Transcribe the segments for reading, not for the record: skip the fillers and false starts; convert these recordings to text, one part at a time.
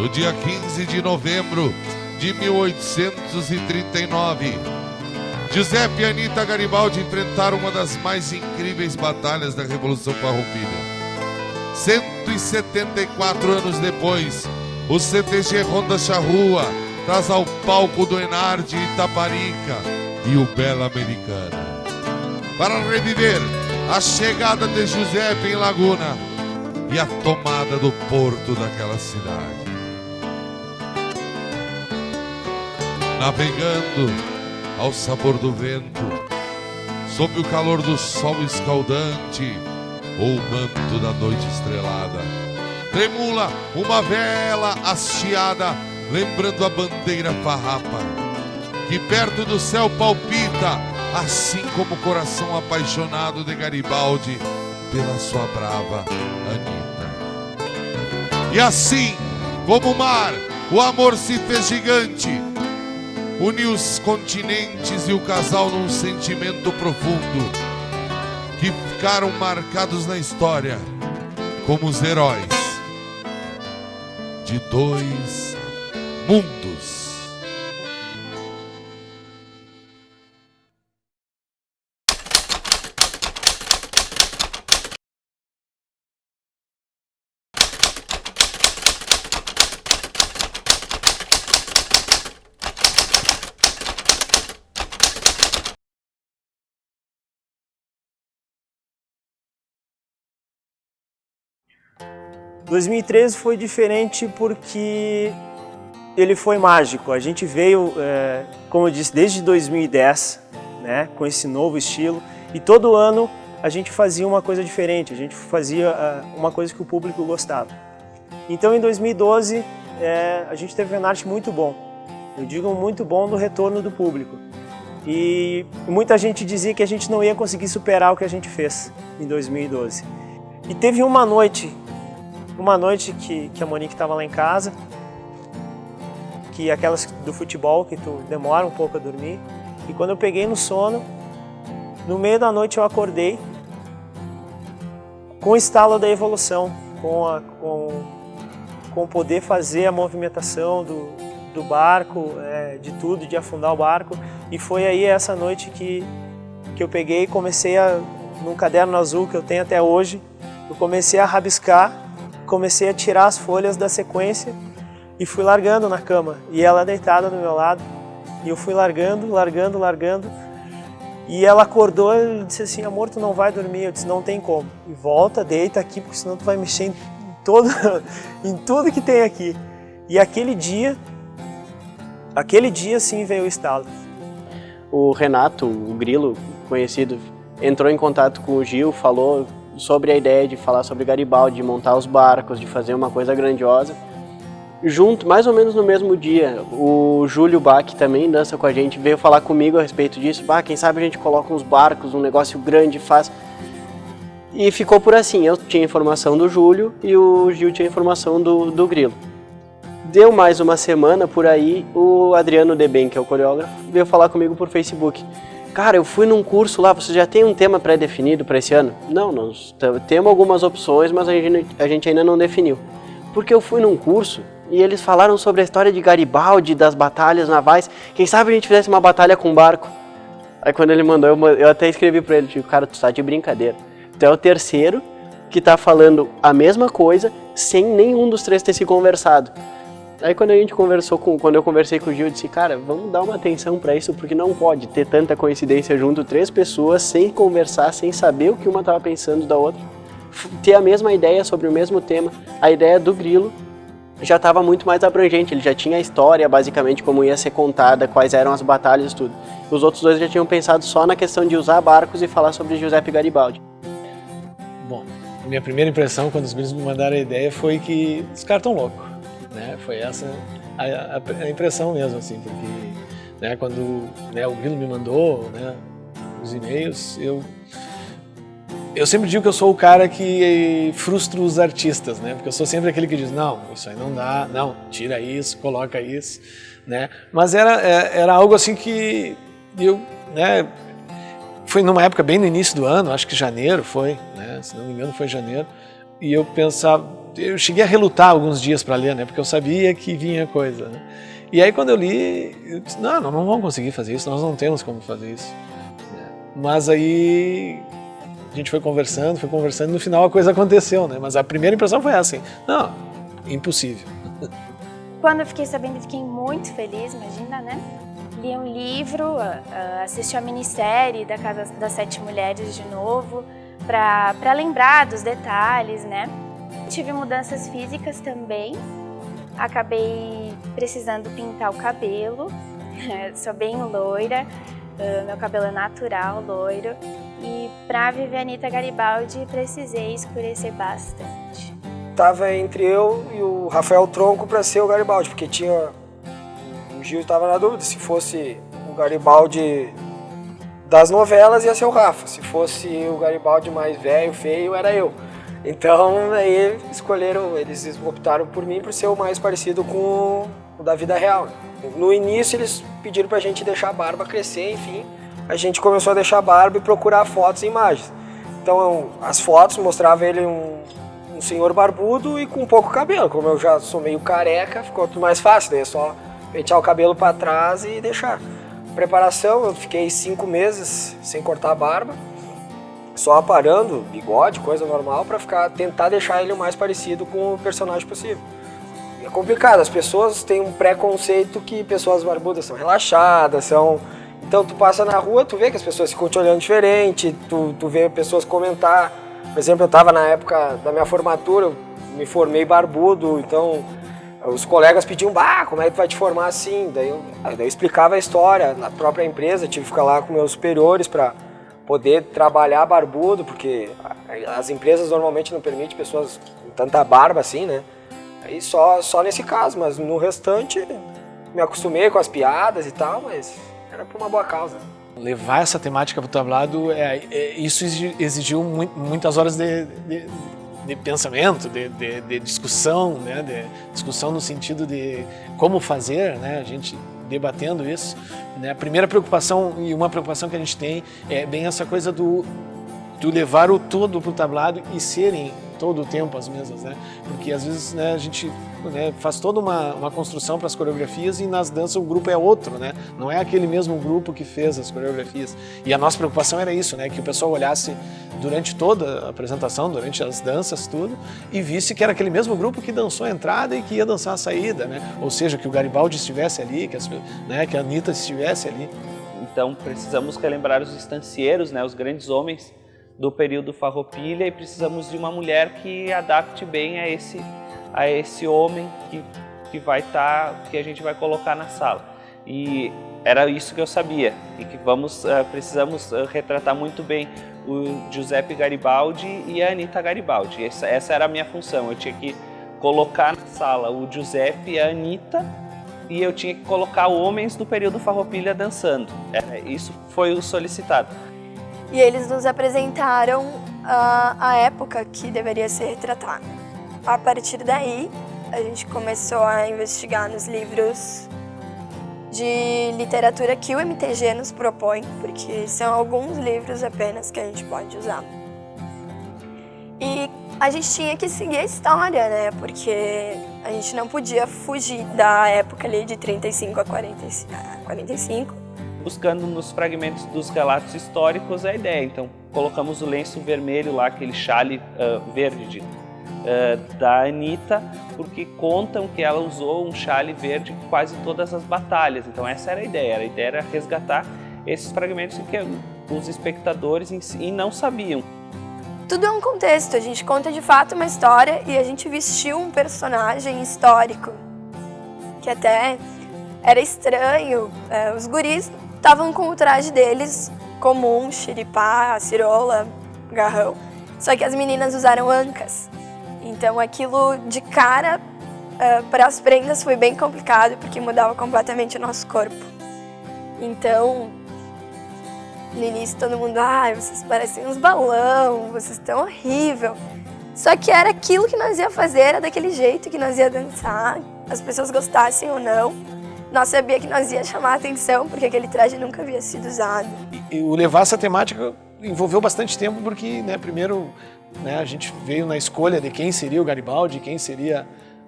no dia 15 de novembro de 1839, Giuseppe e Anita Garibaldi enfrentaram uma das mais incríveis batalhas da Revolução Farroupilha. 174 anos depois, o CTG Ronda Charrua traz ao palco do Enarde Itaparica e o Bela Americana para reviver a chegada de Giuseppe em Laguna e a tomada do porto daquela cidade. Navegando ao sabor do vento, sob o calor do sol escaldante ou o manto da noite estrelada, tremula uma vela hasteada, lembrando a bandeira farrapa, que perto do céu palpita, assim como o coração apaixonado de Garibaldi pela sua brava Anita. E assim como o mar, o amor se fez gigante, uniu os continentes e o casal num sentimento profundo, que ficaram marcados na história como os heróis de dois mundos. Em 2013 foi diferente porque ele foi mágico. A gente veio, como eu disse, desde 2010, né, com esse novo estilo, e todo ano a gente fazia uma coisa diferente, a gente fazia uma coisa que o público gostava. Então em 2012 a gente teve um arte muito bom, eu digo muito bom do retorno do público. E muita gente dizia que a gente não ia conseguir superar o que a gente fez em 2012. E teve uma noite que a Monique estava lá em casa, que aquelas do futebol que tu demora um pouco a dormir, e quando eu peguei no sono, no meio da noite eu acordei com o estalo da evolução, com poder fazer a movimentação do barco, de tudo, de afundar o barco. E foi aí essa noite que eu peguei e comecei num caderno azul que eu tenho até hoje, eu comecei a rabiscar, comecei a tirar as folhas da sequência e fui largando na cama. E ela deitada do meu lado, e eu fui largando. E ela acordou e disse assim: amor, tu não vai dormir? Eu disse: não tem como. E volta, deita aqui, porque senão tu vai mexer em tudo que tem aqui. E aquele dia sim veio o estalo. O Renato, o Grilo, conhecido, entrou em contato com o Gil, falou sobre a ideia de falar sobre Garibaldi, de montar os barcos, de fazer uma coisa grandiosa. Junto, mais ou menos no mesmo dia, o Júlio Bach, que também dança com a gente, veio falar comigo a respeito disso. Quem sabe a gente coloca uns barcos, um negócio grande, faz... E ficou por assim, eu tinha informação do Júlio e o Gil tinha informação do Grilo. Deu mais uma semana por aí, o Adriano Deben, que é o coreógrafo, veio falar comigo por Facebook. Cara, eu fui num curso lá, você já tem um tema pré-definido para esse ano? Não, nós temos algumas opções, mas a gente ainda não definiu. Porque eu fui num curso e eles falaram sobre a história de Garibaldi, das batalhas navais. Quem sabe a gente fizesse uma batalha com barco? Aí quando ele mandou, eu até escrevi para ele, tipo, cara, tu tá de brincadeira. Tu é o terceiro que tá falando a mesma coisa sem nenhum dos três ter se conversado. Aí quando eu conversei com o Gil, eu disse, cara, vamos dar uma atenção para isso, porque não pode ter tanta coincidência junto, três pessoas sem conversar, sem saber o que uma estava pensando da outra, ter a mesma ideia sobre o mesmo tema. A ideia do Grilo já estava muito mais abrangente, ele já tinha a história, basicamente, como ia ser contada, quais eram as batalhas e tudo. Os outros dois já tinham pensado só na questão de usar barcos e falar sobre Giuseppe Garibaldi. Bom, minha primeira impressão quando os Grilos me mandaram a ideia foi que os caras estão loucos. Né? Foi essa a impressão mesmo, assim, porque, né, quando, né, o Grilo me mandou, né, os e-mails, eu sempre digo que eu sou o cara que frustra os artistas, né, porque eu sou sempre aquele que diz, não, isso aí não dá, não, tira isso, coloca isso, né, mas era algo assim que eu, né, foi numa época bem no início do ano, acho que janeiro foi, né, se não me engano foi janeiro, e eu pensava, eu cheguei a relutar alguns dias para ler, né? Porque eu sabia que vinha coisa, né? E aí quando eu li, eu disse, não vamos conseguir fazer isso, nós não temos como fazer isso. Mas aí a gente foi conversando, e no final a coisa aconteceu, né? Mas a primeira impressão foi assim, não, impossível. Quando eu fiquei sabendo, eu fiquei muito feliz, imagina, né? Li um livro, assisti a minissérie da Casa das Sete Mulheres de novo, para lembrar dos detalhes, né? Tive mudanças físicas também, acabei precisando pintar o cabelo, sou bem loira, meu cabelo é natural, loiro, e para viver a Anitta Garibaldi precisei escurecer bastante. Tava entre eu e o Rafael Tronco para ser o Garibaldi, porque o Gil estava na dúvida, se fosse o Garibaldi das novelas ia ser o Rafa, se fosse o Garibaldi mais velho, feio, era eu. Então aí eles optaram por mim por ser o mais parecido com o da vida real. No início eles pediram pra gente deixar a barba crescer, enfim, a gente começou a deixar a barba e procurar fotos e imagens. Então as fotos mostravam ele um senhor barbudo e com pouco cabelo. Como eu já sou meio careca, ficou tudo mais fácil, daí é só pentear o cabelo para trás e deixar. Preparação, eu fiquei 5 meses sem cortar a barba, só aparando bigode, coisa normal, para tentar deixar ele o mais parecido com o personagem possível. É complicado, as pessoas têm um preconceito que pessoas barbudas são relaxadas, Então tu passa na rua, tu vê que as pessoas ficam te olhando diferente, tu vê pessoas comentar. Por exemplo, eu estava na época da minha formatura, eu me formei barbudo, então os colegas pediam, como é que tu vai te formar assim? Daí eu explicava a história na própria empresa, tive que ficar lá com meus superiores para poder trabalhar barbudo, porque as empresas normalmente não permitem pessoas com tanta barba assim, né? Aí só nesse caso, mas no restante me acostumei com as piadas e tal, mas era por uma boa causa. Levar essa temática para o tablado, isso exigiu muitas horas de pensamento, de discussão, né? De discussão no sentido de como fazer, né? A gente debatendo isso, né? A primeira preocupação e uma preocupação que a gente tem é bem essa coisa do levar o todo para o tablado e serem todo o tempo as mesmas, né? Porque às vezes, né, a gente, né, faz toda uma construção para as coreografias e nas danças o grupo é outro, né? Não é aquele mesmo grupo que fez as coreografias. E a nossa preocupação era isso, né? Que o pessoal olhasse durante toda a apresentação, durante as danças, tudo, e visse que era aquele mesmo grupo que dançou a entrada e que ia dançar a saída, né? Ou seja, que o Garibaldi estivesse ali, que a Anitta estivesse ali. Então precisamos relembrar os estancieiros, né? Os grandes homens do período Farroupilha, e precisamos de uma mulher que adapte bem a esse homem que a gente vai colocar na sala. E era isso que eu sabia, e que precisamos retratar muito bem o Giuseppe Garibaldi e a Anitta Garibaldi. Essa era a minha função, eu tinha que colocar na sala o Giuseppe e a Anitta, e eu tinha que colocar homens do período Farroupilha dançando. Isso foi o solicitado. E eles nos apresentaram a época que deveria ser retratada. A partir daí, a gente começou a investigar nos livros de literatura que o MTG nos propõe, porque são alguns livros apenas que a gente pode usar. E a gente tinha que seguir a história, né? Porque a gente não podia fugir da época ali de 35 a 45. Buscando nos fragmentos dos relatos históricos a ideia. Então, colocamos o lenço vermelho lá, aquele chale verde da Anitta, porque contam que ela usou um chale verde em quase todas as batalhas. Então, essa era a ideia. A ideia era resgatar esses fragmentos que os espectadores em si não sabiam. Tudo é um contexto. A gente conta de fato uma história e a gente vestiu um personagem histórico, que até era estranho. Os guris estavam com o traje deles comum, xiripá, cirola, garrão. Só que as meninas usaram ancas. Então aquilo de cara para as prendas foi bem complicado, porque mudava completamente o nosso corpo. Então, no início todo mundo, vocês parecem uns balão, vocês estão horrível. Só que era aquilo que nós ia fazer, era daquele jeito que nós ia dançar, as pessoas gostassem ou não. Nós sabia que nós ia chamar a atenção, porque aquele traje nunca havia sido usado. E o levar essa temática envolveu bastante tempo, porque, né, primeiro né, a gente veio na escolha de quem seria o Garibaldi, quem seria,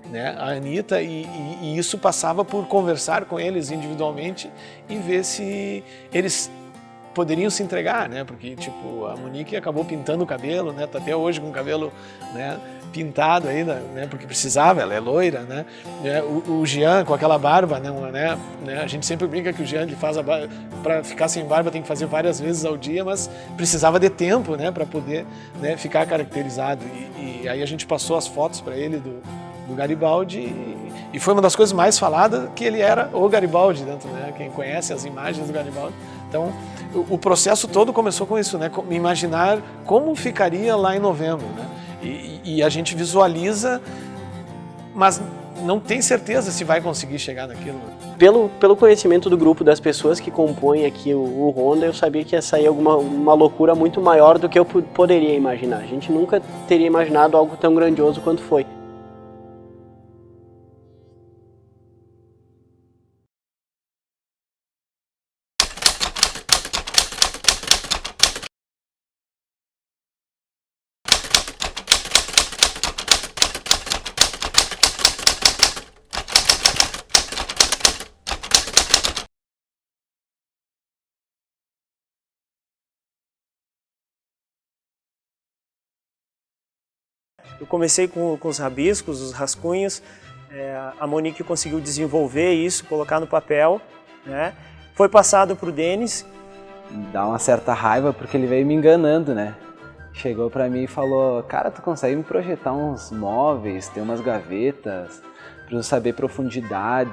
né, a Anitta, e isso passava por conversar com eles individualmente e ver se eles poderiam se entregar, né? Porque tipo, a Monique acabou pintando o cabelo, né? Tá até hoje com o cabelo, né, pintado ainda, né? Porque precisava, ela é loira, né? O Jean com aquela barba, né? A gente sempre brinca que o Jean ele faz a barba, para ficar sem barba tem que fazer várias vezes ao dia, mas precisava de tempo, né? Para poder, né, ficar caracterizado. E aí a gente passou as fotos para ele do Garibaldi e foi uma das coisas mais faladas que ele era o Garibaldi dentro, né? Quem conhece as imagens do Garibaldi. Então, o processo todo começou com isso, né? Imaginar como ficaria lá em novembro, né? E a gente visualiza, mas não tem certeza se vai conseguir chegar naquilo. Pelo conhecimento do grupo das pessoas que compõem aqui o Ronda, eu sabia que ia sair uma loucura muito maior do que eu poderia imaginar. A gente nunca teria imaginado algo tão grandioso quanto foi. Eu comecei com os rabiscos, os rascunhos, a Monique conseguiu desenvolver isso, colocar no papel, né? Foi passado para o Denis. Dá uma certa raiva porque ele veio me enganando, né? Chegou para mim e falou, cara, tu consegue me projetar uns móveis, ter umas gavetas, preciso saber profundidade,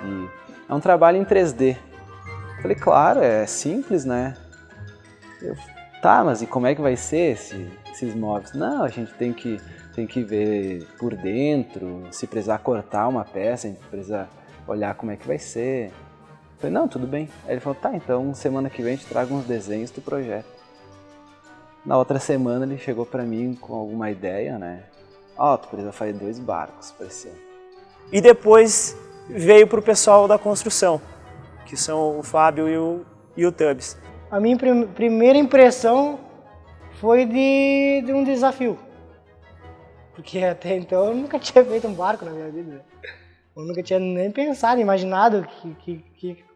é um trabalho em 3D. Falei, claro, é simples, né? Tá, mas e como é que vai ser esses móveis? Não, a gente tem que ver por dentro, se precisar cortar uma peça, a gente precisa olhar como é que vai ser. Eu falei, não, tudo bem. Aí ele falou, tá, então semana que vem a gente traga uns desenhos do projeto. Na outra semana ele chegou pra mim com alguma ideia, né? Ó, tu precisa fazer 2 barcos pra esse ano. E depois veio pro pessoal da construção, que são o Fábio e o Tubbs. A minha primeira impressão foi de um desafio. Porque até então eu nunca tinha feito um barco na minha vida. Eu nunca tinha nem pensado, imaginado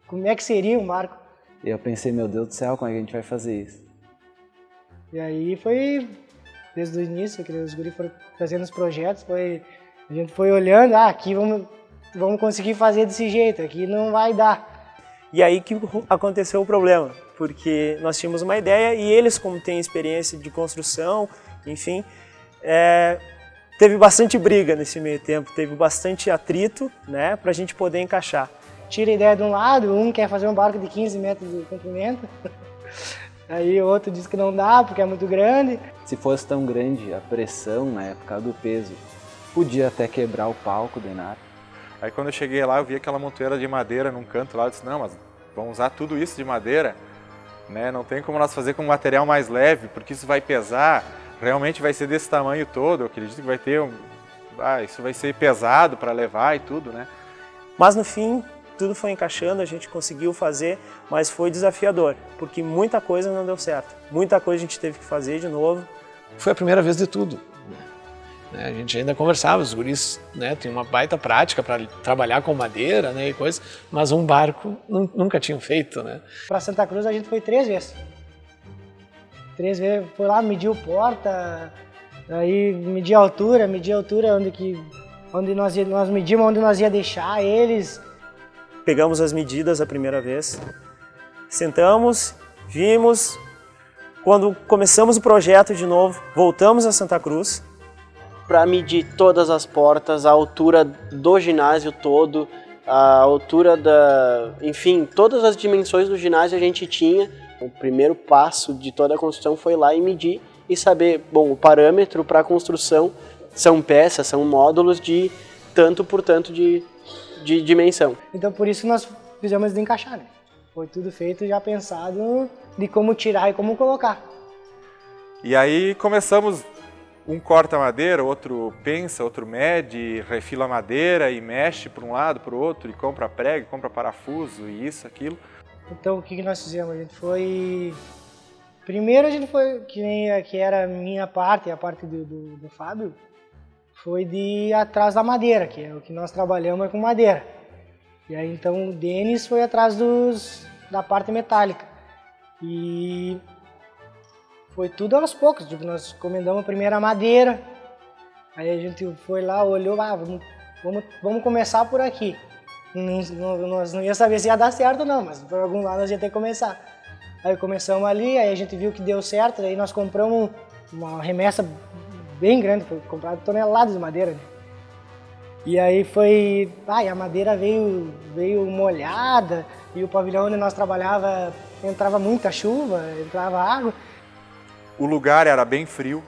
como é que seria um barco. E eu pensei, meu Deus do céu, como é que a gente vai fazer isso? E aí foi, desde o início, que os guris foram fazendo os projetos, a gente foi olhando, aqui vamos conseguir fazer desse jeito, aqui não vai dar. E aí que aconteceu o problema, porque nós tínhamos uma ideia e eles, como têm experiência de construção, enfim, teve bastante briga nesse meio tempo, teve bastante atrito, né, para a gente poder encaixar. Tira a ideia de um lado, um quer fazer um barco de 15 metros de comprimento, aí o outro diz que não dá porque é muito grande. Se fosse tão grande a pressão, né, por causa do peso, podia até quebrar o palco do Enar. Aí quando eu cheguei lá, eu vi aquela montoeira de madeira num canto lá, eu disse, não, mas vamos usar tudo isso de madeira, né, não tem como nós fazer com um material mais leve, porque isso vai pesar. Realmente vai ser desse tamanho todo, eu acredito que vai ter isso vai ser pesado para levar e tudo, né? Mas no fim, tudo foi encaixando, a gente conseguiu fazer, mas foi desafiador, porque muita coisa não deu certo. Muita coisa a gente teve que fazer de novo. Foi a primeira vez de tudo. A gente ainda conversava, os guris, né, tem uma baita prática para trabalhar com madeira, né, e coisas, mas um barco nunca tinham feito, né? Para Santa Cruz a gente foi 3 vezes. 3 vezes, foi lá, mediu porta, aí medir a altura onde nós medimos onde nós ia deixar eles. Pegamos as medidas a primeira vez, sentamos, vimos, quando começamos o projeto de novo, voltamos a Santa Cruz. Para medir todas as portas, a altura do ginásio todo, a altura enfim, todas as dimensões do ginásio a gente tinha. O primeiro passo de toda a construção foi lá e medir e saber, bom, o parâmetro para a construção são peças, são módulos de tanto por tanto de dimensão. Então por isso nós fizemos de encaixar, né? Foi tudo feito já pensado de como tirar e como colocar. E aí começamos, um corta madeira, outro pensa, outro mede, refila madeira e mexe para um lado, para o outro, e compra prego, compra parafuso e isso, aquilo. Então o que nós fizemos? A gente foi Primeiro a gente foi, que era a minha parte e a parte do Fábio, foi de ir atrás da madeira, que é o que nós trabalhamos com madeira. E aí então o Denis foi atrás da parte metálica. E foi tudo aos poucos, tipo, nós encomendamos primeiro a madeira, aí a gente foi lá, olhou, vamos começar por aqui. Nós não ia saber se ia dar certo não, mas por algum lado nós ia ter que começar. Aí começamos ali, aí a gente viu que deu certo, aí nós compramos uma remessa bem grande, foi comprado toneladas de madeira, né? E aí foi, e a madeira veio molhada, e o pavilhão onde nós trabalhava entrava muita chuva, entrava água. O lugar era bem frio,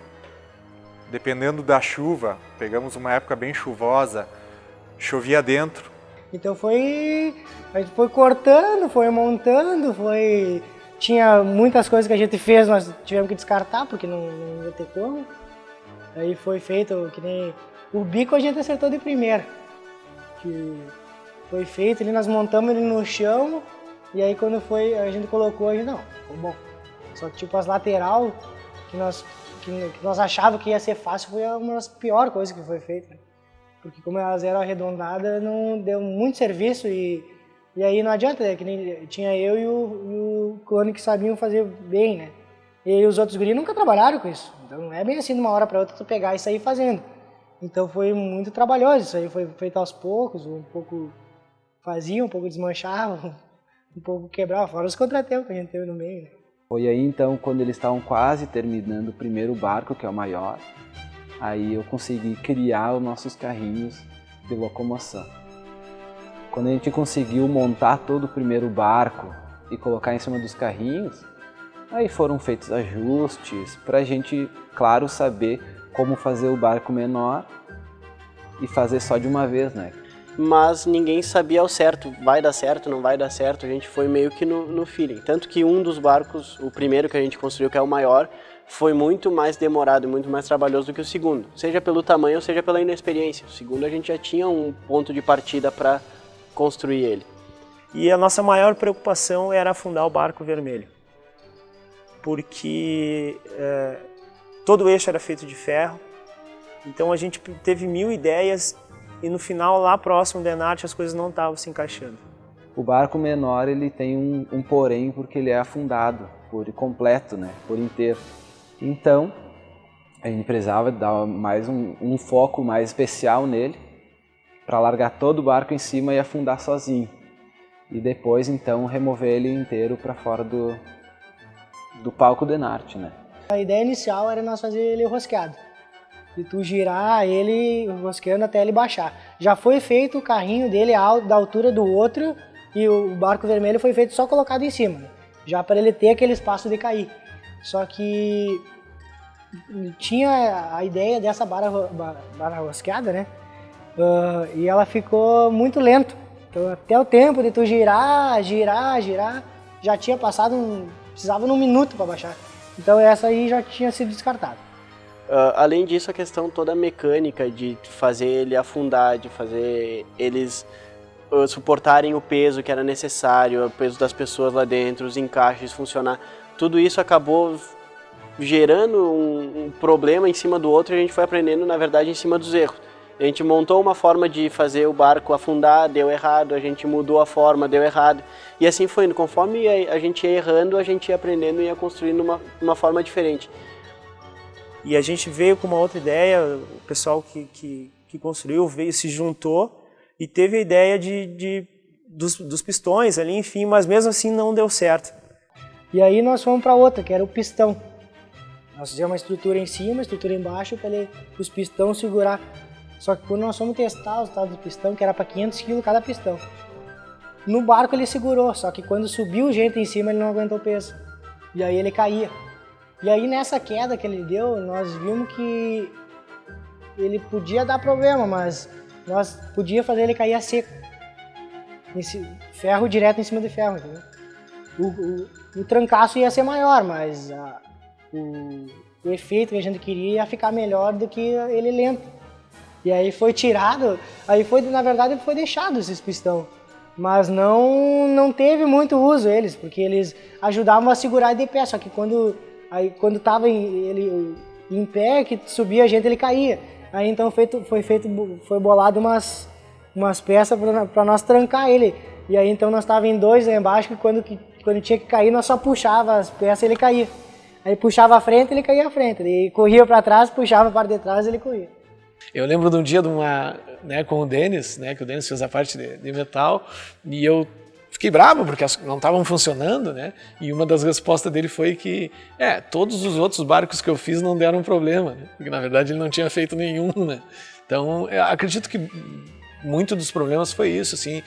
dependendo da chuva, pegamos uma época bem chuvosa, chovia dentro. Então a gente foi cortando, foi montando, tinha muitas coisas que a gente fez, nós tivemos que descartar, porque não ia ter como. Aí foi feito, que nem o bico a gente acertou de primeira. Que foi feito, ali nós montamos ele no chão, e aí quando a gente colocou, a gente, não, ficou bom. Só que tipo as lateral, que nós achávamos que ia ser fácil, foi uma das piores coisas que foi feita. Porque como elas eram arredondadas, não deu muito serviço e aí não adianta, que nem tinha eu e o clone que sabiam fazer bem, né? E os outros guris nunca trabalharam com isso. Então não é bem assim de uma hora para outra tu pegar e sair fazendo. Então foi muito trabalhoso, isso aí foi feito aos poucos, um pouco fazia, um pouco desmanchava, um pouco quebrava, fora os contratempos que a gente teve no meio, né? Foi aí então, quando eles estavam quase terminando o primeiro barco, que é o maior, aí eu consegui criar os nossos carrinhos de locomoção. Quando a gente conseguiu montar todo o primeiro barco e colocar em cima dos carrinhos, aí foram feitos ajustes para a gente, claro, saber como fazer o barco menor e fazer só de uma vez, né? Mas ninguém sabia ao certo, vai dar certo, não vai dar certo, a gente foi meio que no feeling. Tanto que um dos barcos, o primeiro que a gente construiu, que é o maior, foi muito mais demorado e muito mais trabalhoso do que o segundo, seja pelo tamanho ou seja pela inexperiência. O segundo a gente já tinha um ponto de partida para construir ele. E a nossa maior preocupação era afundar o barco vermelho, porque todo o eixo era feito de ferro, então a gente teve 1000 ideias e no final, lá próximo do Enarte, as coisas não estavam se encaixando. O barco menor ele tem um porém porque ele é afundado por completo, né, por inteiro. Então, a gente precisava dar mais um foco mais especial nele para largar todo o barco em cima e afundar sozinho. E depois, então, remover ele inteiro para fora do palco do Enarte, né? A ideia inicial era nós fazer ele rosqueado. E tu girar ele rosqueando até ele baixar. Já foi feito o carrinho dele da altura do outro e o barco vermelho foi feito só colocado em cima, né? Já para ele ter aquele espaço de cair. Só que tinha a ideia dessa barra rosqueada, né? E ela ficou muito lento. Então até o tempo de tu girar, já tinha passado, precisava de 1 minuto para baixar. Então essa aí já tinha sido descartada. Além disso, a questão toda mecânica de fazer ele afundar, de fazer eles suportarem o peso que era necessário, o peso das pessoas lá dentro, os encaixes funcionar, tudo isso acabou gerando um problema em cima do outro e a gente foi aprendendo, na verdade, em cima dos erros. A gente montou uma forma de fazer o barco afundar, deu errado, a gente mudou a forma, deu errado. E assim foi indo. Conforme a gente ia errando, a gente ia aprendendo e ia construindo uma forma diferente. E a gente veio com uma outra ideia, o pessoal que construiu se juntou e teve a ideia dos pistões ali, enfim, mas mesmo assim não deu certo. E aí nós fomos para outra, que era o pistão. Nós fizemos uma estrutura em cima, uma estrutura embaixo, para os pistões segurar. Só que quando nós fomos testar os tal do pistão, que era para 500 kg cada pistão, no barco ele segurou, só que quando subiu gente em cima ele não aguentou o peso. E aí ele caía. E aí nessa queda que ele deu, nós vimos que ele podia dar problema, mas nós podia fazer ele cair a seco. Ferro direto em cima de ferro, entendeu? O trancaço ia ser maior, mas o efeito que a gente queria ia ficar melhor do que ele lento. E aí foi tirado, na verdade foi deixado esses pistão. Mas não teve muito uso eles, porque eles ajudavam a segurar de pé, só que quando Aí quando tava ele em pé, que subia a gente, ele caía. Aí então foi bolado umas peças para nós trancar ele. E aí então nós tava em 2 lá embaixo, que quando tinha que cair, nós só puxava as peças e ele caía. Aí puxava a frente, ele caía à frente. Ele corria para trás, puxava para de trás, ele corria. Eu lembro de um dia com o Denis, que o Denis fez a parte de metal, e eu fiquei bravo porque não estavam funcionando, né? E uma das respostas dele foi que todos os outros barcos que eu fiz não deram problema, né? Porque na verdade ele não tinha feito nenhum, né? Então, eu acredito que muito dos problemas foi isso, assim,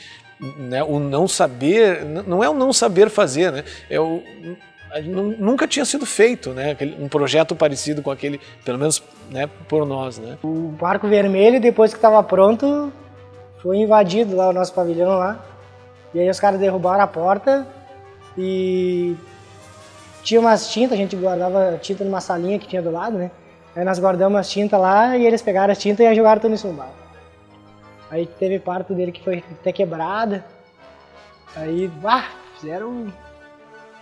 né? O não saber, não é o não saber fazer, né? Nunca tinha sido feito, né? Um projeto parecido com aquele, pelo menos, né, por nós, né? O Barco Vermelho, depois que estava pronto, foi invadido lá o nosso pavilhão lá. E aí os caras derrubaram a porta e tinha umas tintas, a gente guardava tinta numa salinha que tinha do lado, né? Aí nós guardamos as tintas lá e eles pegaram as tintas e jogaram tudo isso no barco. Aí teve parte dele que foi até quebrada. Aí, fizeram...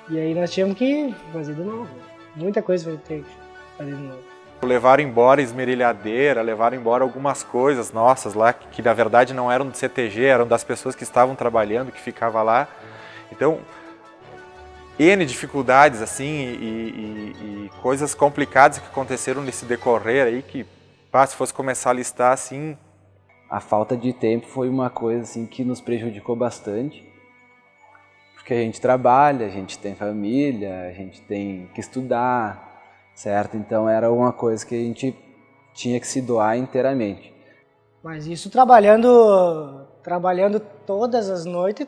E aí nós tínhamos que fazer de novo. Muita coisa foi ter que fazer de novo. Levaram embora esmerilhadeira, levaram embora algumas coisas nossas lá, que na verdade não eram do CTG, eram das pessoas que estavam trabalhando, que ficavam lá. Então, N dificuldades assim e coisas complicadas que aconteceram nesse decorrer aí, que se fosse começar a listar assim... A falta de tempo foi uma coisa assim que nos prejudicou bastante. Porque a gente trabalha, a gente tem família, a gente tem que estudar, certo? Então era uma coisa que a gente tinha que se doar inteiramente. Mas isso trabalhando todas as noites.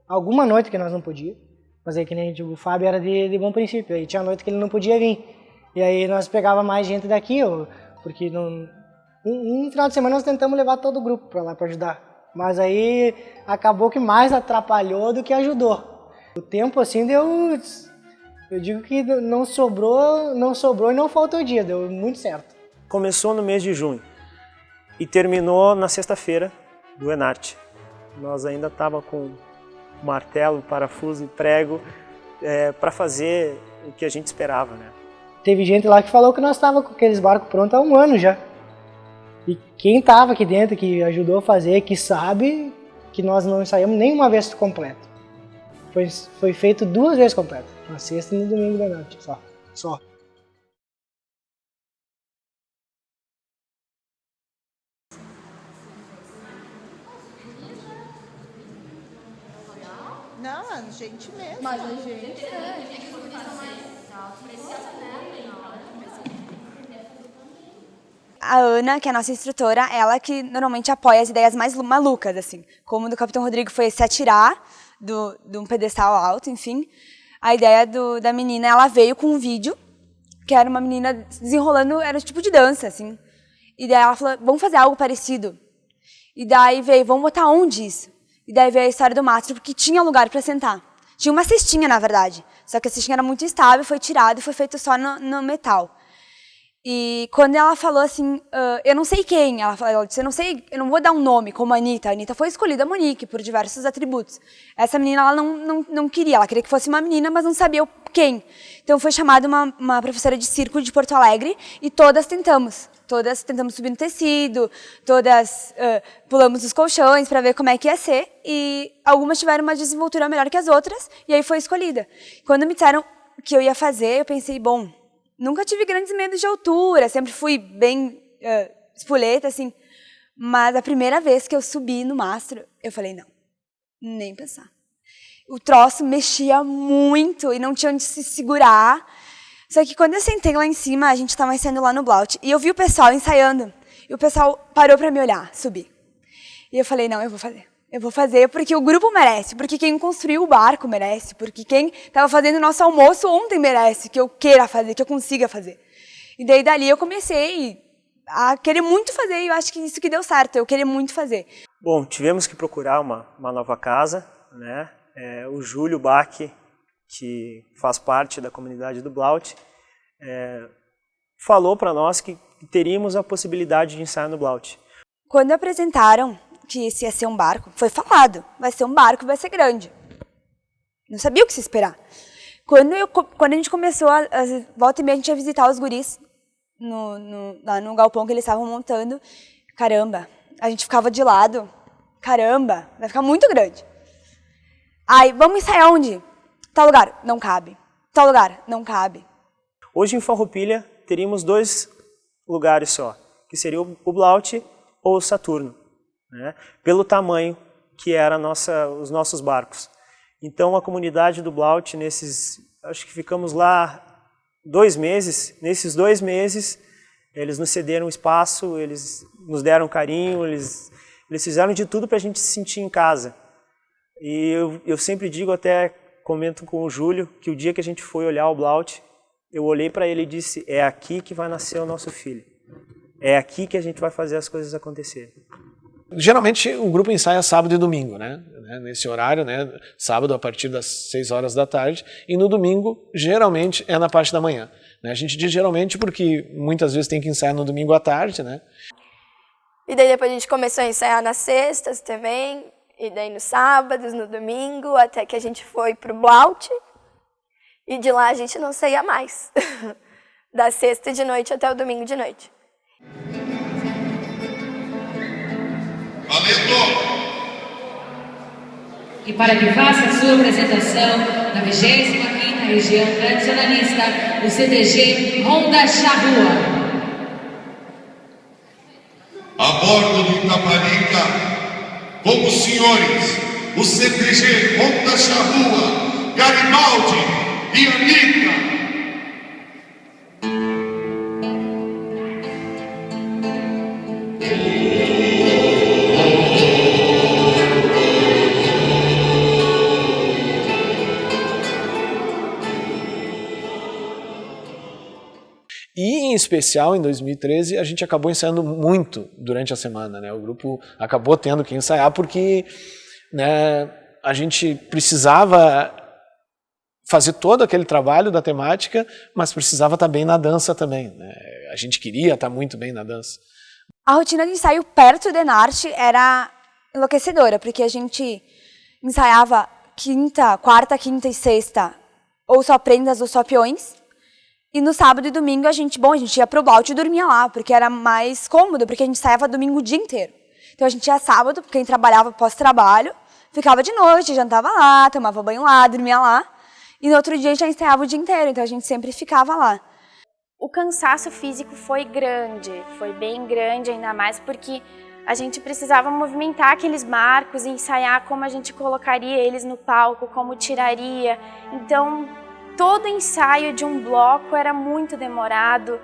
Alguma noite que nós não podíamos. Mas aí que nem o Fábio era de bom princípio, aí tinha noite que ele não podia vir. E aí nós pegava mais gente daqui, porque um final de semana nós tentamos levar todo o grupo para lá para ajudar. Mas aí acabou que mais atrapalhou do que ajudou. O tempo assim deu... Eu digo que não sobrou e não faltou dia, deu muito certo. Começou no mês de junho e terminou na sexta-feira do Enarte. Nós ainda estava com martelo, parafuso e prego para fazer o que a gente esperava, né? Teve gente lá que falou que nós estávamos com aqueles barcos prontos há 1 ano já. E quem estava aqui dentro, que ajudou a fazer, que sabe que nós não ensaiamos nenhuma vez completo. Foi feito 2 vezes completo, na sexta e no domingo da noite, só. Não, a gente mesmo. Mas a gente A Ana, que é a nossa instrutora, ela que normalmente apoia as ideias mais malucas, assim. Como do Capitão Rodrigo foi se atirar de um pedestal alto, enfim. A ideia da menina, ela veio com um vídeo, que era uma menina desenrolando, era um tipo de dança, assim. E daí ela falou, vamos fazer algo parecido. E daí veio, vamos botar onde isso? E daí veio a história do mastro, porque tinha lugar para sentar. Tinha uma cestinha, na verdade. Só que a cestinha era muito instável, foi tirado e foi feito só no metal. E quando ela falou assim, eu não sei quem, ela disse, eu não vou dar um nome como a Anitta. A Anitta foi escolhida a Monique por diversos atributos. Essa menina, ela não queria, ela queria que fosse uma menina, mas não sabia quem. Então foi chamada uma professora de circo de Porto Alegre e todas tentamos subir no tecido, todas pulamos os colchões para ver como é que ia ser. E algumas tiveram uma desenvoltura melhor que as outras e aí foi escolhida. Quando me disseram que eu ia fazer, eu pensei, bom... Nunca tive grandes medos de altura, sempre fui bem espoleta, assim. Mas a primeira vez que eu subi no mastro, eu falei, não, nem pensar. O troço mexia muito e não tinha onde se segurar. Só que quando eu sentei lá em cima, a gente estava ensaiando lá no Blaut, e eu vi o pessoal ensaiando, e o pessoal parou para me olhar, subir. E eu falei, não, eu vou fazer. Eu vou fazer porque o grupo merece, porque quem construiu o barco merece, porque quem estava fazendo o nosso almoço ontem merece, que eu queira fazer, que eu consiga fazer. E daí dali eu comecei a querer muito fazer e eu acho que isso que deu certo, eu queria muito fazer. Bom, tivemos que procurar uma nova casa, né? O Júlio Bach, que faz parte da comunidade do Blaut, falou para nós que teríamos a possibilidade de ensaiar no Blaut. Quando apresentaram que esse ia ser um barco, foi falado, vai ser um barco, vai ser grande. Não sabia o que se esperar. Quando a gente começou, volta e meia a gente ia visitar os guris lá no galpão que eles estavam montando. Caramba, a gente ficava de lado. Caramba, vai ficar muito grande. Aí, vamos ensaiar onde? Tal lugar, não cabe. Tal lugar, não cabe. Hoje em Farroupilha teríamos 2 lugares só, que seria o Blaut ou o Saturno, né? Pelo tamanho que era os nossos barcos. Então a comunidade do Blaut, acho que ficamos lá 2 meses, nesses 2 meses eles nos cederam espaço, eles nos deram carinho, eles fizeram de tudo para a gente se sentir em casa. E eu sempre digo, até comento com o Júlio, que o dia que a gente foi olhar o Blaut, eu olhei para ele e disse, é aqui que vai nascer o nosso filho. É aqui que a gente vai fazer as coisas acontecerem. Geralmente o grupo ensaia sábado e domingo, né? Nesse horário, né? Sábado a partir das 6 horas da tarde e no domingo geralmente é na parte da manhã. Né? A gente diz geralmente porque muitas vezes tem que ensaiar no domingo à tarde, né? E daí depois a gente começou a ensaiar nas sextas também, e daí nos sábados, no domingo, até que a gente foi pro Blaut. E de lá a gente não saía mais. Da sexta de noite até o domingo de noite. Valendo! E para que faça a sua apresentação na 25ª região tradicionalista, o CTG Ronda Charrua. A bordo do Itaparica, como os senhores, o CTG Ronda Charrua, Garibaldi e Anitta. E, em especial, em 2013, a gente acabou ensaiando muito durante a semana, né? O grupo acabou tendo que ensaiar porque, né, a gente precisava fazer todo aquele trabalho da temática, mas precisava estar bem na dança também, né? A gente queria estar muito bem na dança. A rotina de ensaio perto do Enarte era enlouquecedora, porque a gente ensaiava quarta, quinta e sexta, ou só prendas ou só peões. E no sábado e domingo a gente ia pro Blaut e dormia lá, porque era mais cômodo, porque a gente ensaiava domingo o dia inteiro. Então a gente ia sábado, porque quem trabalhava pós-trabalho, ficava de noite, jantava lá, tomava banho lá, dormia lá. E no outro dia a gente já ensaiava o dia inteiro, então a gente sempre ficava lá. O cansaço físico foi grande, foi bem grande, ainda mais porque a gente precisava movimentar aqueles barcos e ensaiar como a gente colocaria eles no palco, como tiraria. Então, todo ensaio de um bloco era muito demorado,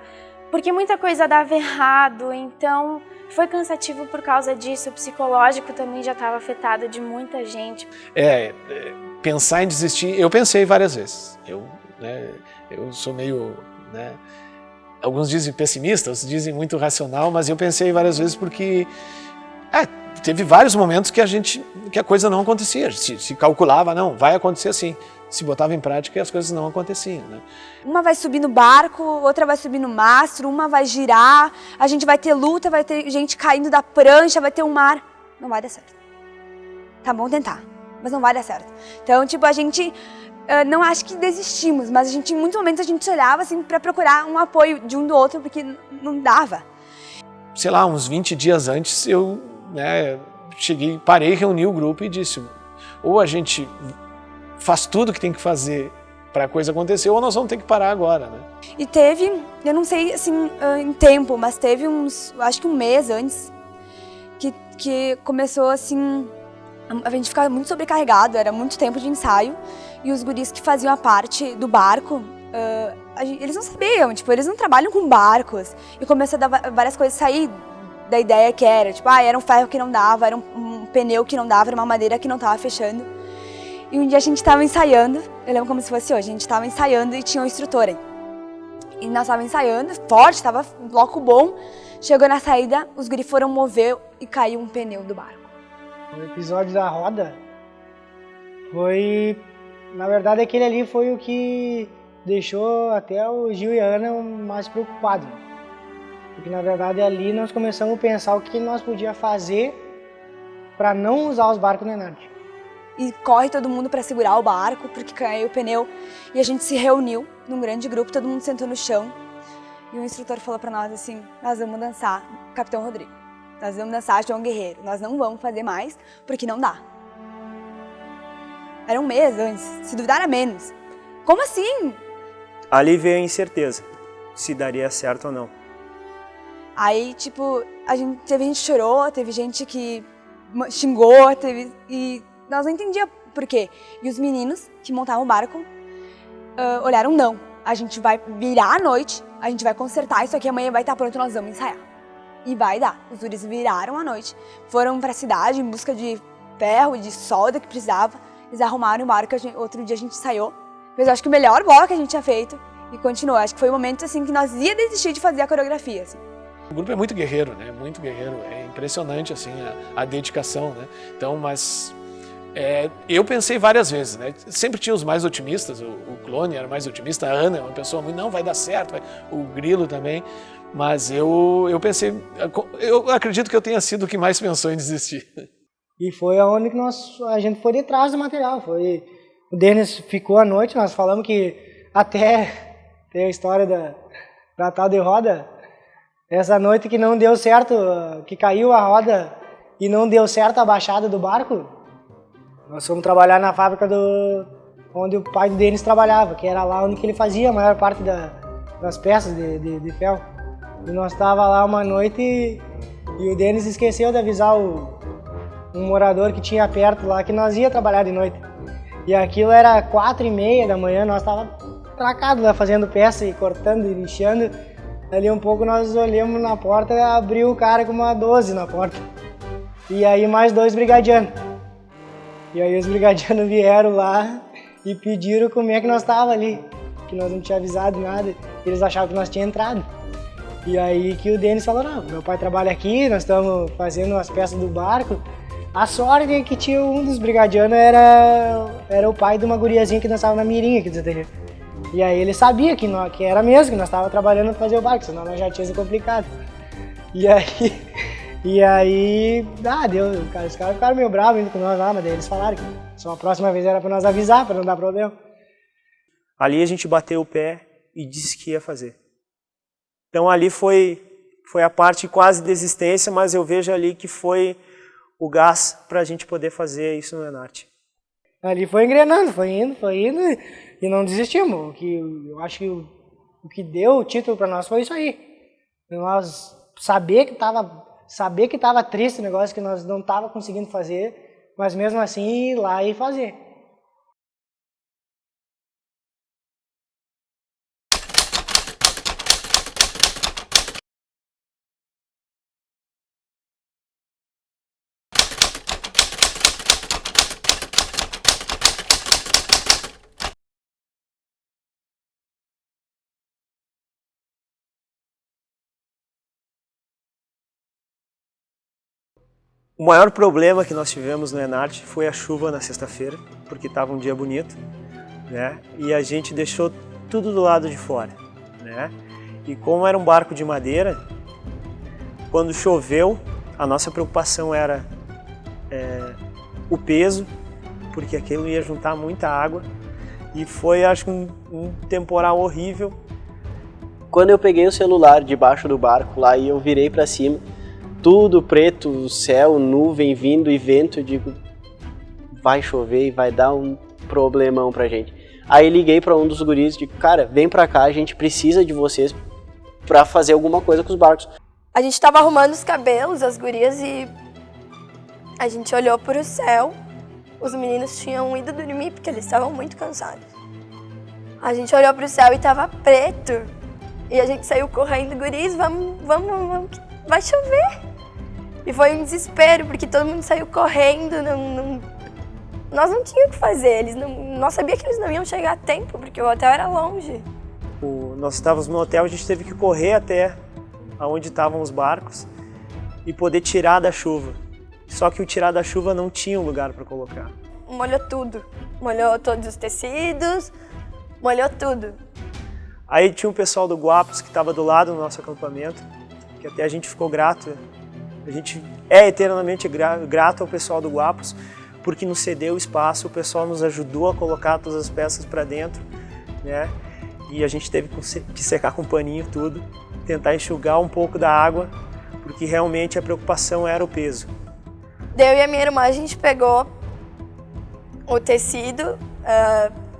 porque muita coisa dava errado, então foi cansativo por causa disso. O psicológico também já estava afetado de muita gente. Pensar em desistir, eu pensei várias vezes. Eu sou meio, né, alguns dizem pessimista, outros dizem muito racional, mas eu pensei várias vezes porque teve vários momentos que a coisa não acontecia. Se calculava, não, vai acontecer assim. Se botava em prática e as coisas não aconteciam, né? Uma vai subir no barco, outra vai subir no mastro, uma vai girar, a gente vai ter luta, vai ter gente caindo da prancha, vai ter um mar. Não vai dar certo. Tá bom tentar, mas não vai dar certo. Então, a gente não acho que desistimos, mas a gente, em muitos momentos a gente se olhava assim para procurar um apoio de um do outro, porque não dava. Sei lá, uns 20 dias antes eu, parei, reuni o grupo e disse, ou a gente faz tudo o que tem que fazer para a coisa acontecer, ou nós vamos ter que parar agora, né? E teve, eu não sei assim em tempo, mas teve acho que um mês antes, que começou assim, a gente ficava muito sobrecarregado, era muito tempo de ensaio, e os guris que faziam a parte do barco, eles não sabiam, eles não trabalham com barcos, e começou a dar várias coisas, sair da ideia que era, era um ferro que não dava, era um pneu que não dava, era uma madeira que não estava fechando. E um dia a gente estava ensaiando, eu lembro como se fosse hoje, a gente estava ensaiando e tinha um instrutor aí. E nós estávamos ensaiando, forte, estava bloco bom, chegou na saída, os guris foram mover e caiu um pneu do barco. O episódio da roda foi, na verdade aquele ali foi o que deixou até o Gil e a Ana mais preocupados. Porque na verdade ali nós começamos a pensar o que nós podíamos fazer para não usar os barcos no Enarte. e corre todo mundo para segurar o barco, porque caiu o pneu. E a gente se reuniu num grande grupo, todo mundo sentou no chão. E o instrutor falou para nós assim, nós vamos dançar Capitão Rodrigo. Nós vamos dançar João Guerreiro. Nós não vamos fazer mais, porque não dá. Era um mês antes, se duvidar era menos. Como assim? Ali veio a incerteza, se daria certo ou não. Aí, tipo, teve gente que chorou, teve gente que xingou, e nós não entendíamos por quê. E os meninos que montavam o barco olharam, não, a gente vai virar à noite, a gente vai consertar isso aqui, amanhã vai estar pronto, nós vamos ensaiar. E vai dar. Os guris viraram à noite, foram pra cidade em busca de ferro, de solda que precisava, eles arrumaram o barco, outro dia a gente ensaiou, fez acho que o melhor bloco que a gente tinha feito, e continuou. Acho que foi o momento assim que nós ia desistir de fazer a coreografia. Assim. O grupo é muito guerreiro, né? Muito guerreiro. É impressionante assim a dedicação, né? Então, mas eu pensei várias vezes, né? Sempre tinha os mais otimistas. O Clone era mais otimista, a Ana é uma pessoa muito, não vai dar certo, o Grilo também. Mas eu pensei, eu acredito que eu tenha sido o que mais pensou em desistir. E foi aonde que a gente foi de trás do material. O Denis ficou à noite, nós falamos que até tem a história da tal de roda. Essa noite que não deu certo, que caiu a roda e não deu certo a baixada do barco, nós fomos trabalhar na fábrica onde o pai do Denis trabalhava, que era lá onde que ele fazia a maior parte das peças de ferro. E nós estávamos lá uma noite e o Denis esqueceu de avisar um morador que tinha perto lá que nós ia trabalhar de noite. E aquilo era 4h30 da manhã, nós estávamos tracados lá fazendo peça e cortando e lixando. Ali um pouco nós olhamos na porta, abriu o cara com uma 12 na porta. E aí mais 2 brigadianos. E aí os brigadianos vieram lá e pediram como é que nós estávamos ali. Que nós não tínhamos avisado nada, eles achavam que nós tínhamos entrado. E aí que o Denis falou, não, meu pai trabalha aqui, nós estamos fazendo as peças do barco. A sorte é que tinha um dos brigadianos, era o pai de uma guriazinha que dançava na mirinha aqui do ZTG. E aí ele sabia que era mesmo, que nós estávamos trabalhando para fazer o barco, senão nós já tinha sido complicado. E aí, os caras ficaram meio bravos indo com nós lá, mas daí eles falaram que só a próxima vez era para nós avisar, para não dar problema. Ali a gente bateu o pé e disse que ia fazer. Então ali foi a parte quase desistência, mas eu vejo ali que foi o gás para a gente poder fazer isso no Enarte. Ali foi engrenando, foi indo e não desistimos. Eu acho que o que deu o título para nós foi isso aí. Nós saber que estava triste o negócio, que nós não estava conseguindo fazer, mas mesmo assim ir lá e fazer. O maior problema que nós tivemos no Enarte foi a chuva na sexta-feira, porque estava um dia bonito, né? E a gente deixou tudo do lado de fora, né? E como era um barco de madeira, quando choveu, a nossa preocupação era o peso, porque aquilo ia juntar muita água, e foi, acho que, um temporal horrível. Quando eu peguei o celular debaixo do barco lá e eu virei para cima, tudo preto, céu, nuvem vindo e vento, eu digo, vai chover e vai dar um problemão pra gente. Aí liguei pra um dos guris e digo, cara, vem pra cá, a gente precisa de vocês pra fazer alguma coisa com os barcos. A gente tava arrumando os cabelos, as gurias, e a gente olhou pro céu. Os meninos tinham ido dormir porque eles estavam muito cansados. A gente olhou pro céu e tava preto. E a gente saiu correndo, guris, vamos, vai chover. E foi um desespero, porque todo mundo saiu correndo, nós não tínhamos o que fazer, nós sabíamos que eles não iam chegar a tempo, porque o hotel era longe. Nós estávamos no hotel, a gente teve que correr até onde estavam os barcos e poder tirar da chuva. Só que o tirar da chuva não tinha um lugar para colocar. Molhou tudo, molhou todos os tecidos, molhou tudo. Aí tinha um pessoal do Guapos que estava do lado do nosso acampamento, que até a gente ficou grato. A gente é eternamente grato ao pessoal do Guapos, porque nos cedeu o espaço, o pessoal nos ajudou a colocar todas as peças para dentro, né? E a gente teve que secar com paninho tudo, tentar enxugar um pouco da água, porque realmente a preocupação era o peso. Eu e a minha irmã, a gente pegou o tecido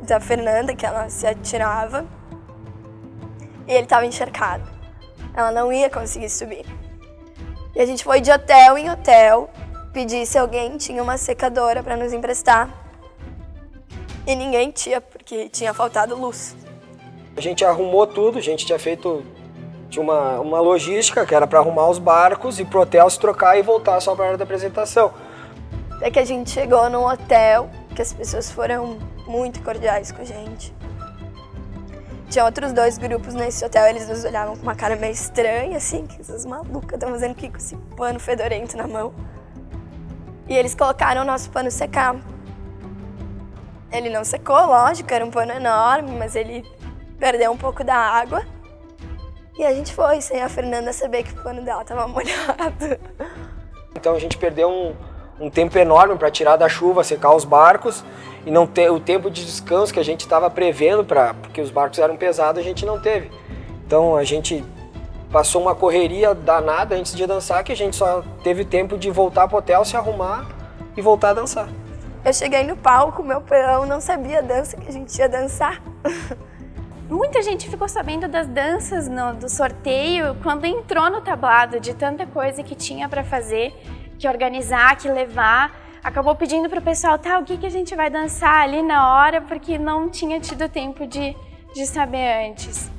da Fernanda, que ela se atirava, e ele estava encharcado. Ela não ia conseguir subir. E a gente foi de hotel em hotel, pedir se alguém tinha uma secadora para nos emprestar. E ninguém tinha, porque tinha faltado luz. A gente arrumou tudo, a gente tinha uma logística que era para arrumar os barcos e pro hotel se trocar e voltar só para a hora da apresentação. Até que a gente chegou num hotel, que as pessoas foram muito cordiais com a gente. Tinha outros 2 grupos nesse hotel, eles nos olhavam com uma cara meio estranha, assim, que essas malucas estão fazendo aqui com esse pano fedorento na mão. E eles colocaram o nosso pano secar. Ele não secou, lógico, era um pano enorme, mas ele perdeu um pouco da água. E a gente foi, sem a Fernanda saber que o pano dela estava molhado. Então a gente perdeu um tempo enorme para tirar da chuva, secar os barcos e não ter o tempo de descanso que a gente estava prevendo, porque os barcos eram pesados, a gente não teve. Então a gente passou uma correria danada antes de dançar, que a gente só teve tempo de voltar pro hotel, se arrumar e voltar a dançar. Eu cheguei no palco, meu peão não sabia a dança que a gente ia dançar. Muita gente ficou sabendo das danças do sorteio quando entrou no tablado, de tanta coisa que tinha para fazer, que organizar, que levar. Acabou pedindo para o pessoal, tá, o que a gente vai dançar ali na hora, porque não tinha tido tempo de saber antes.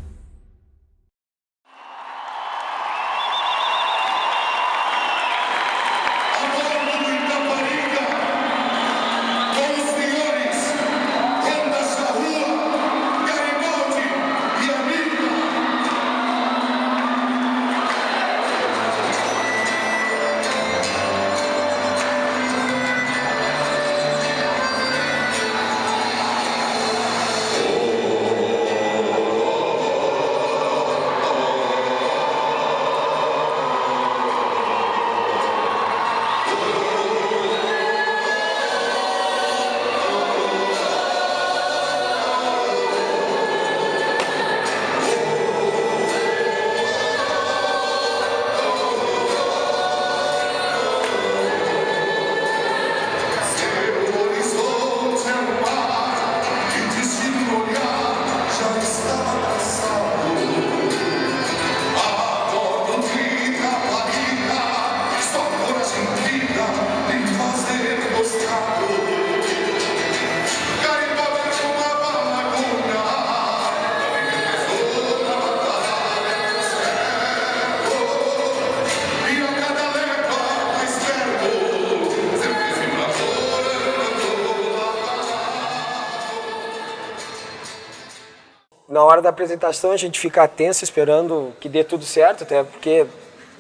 Na hora da apresentação a gente fica tenso esperando que dê tudo certo, até porque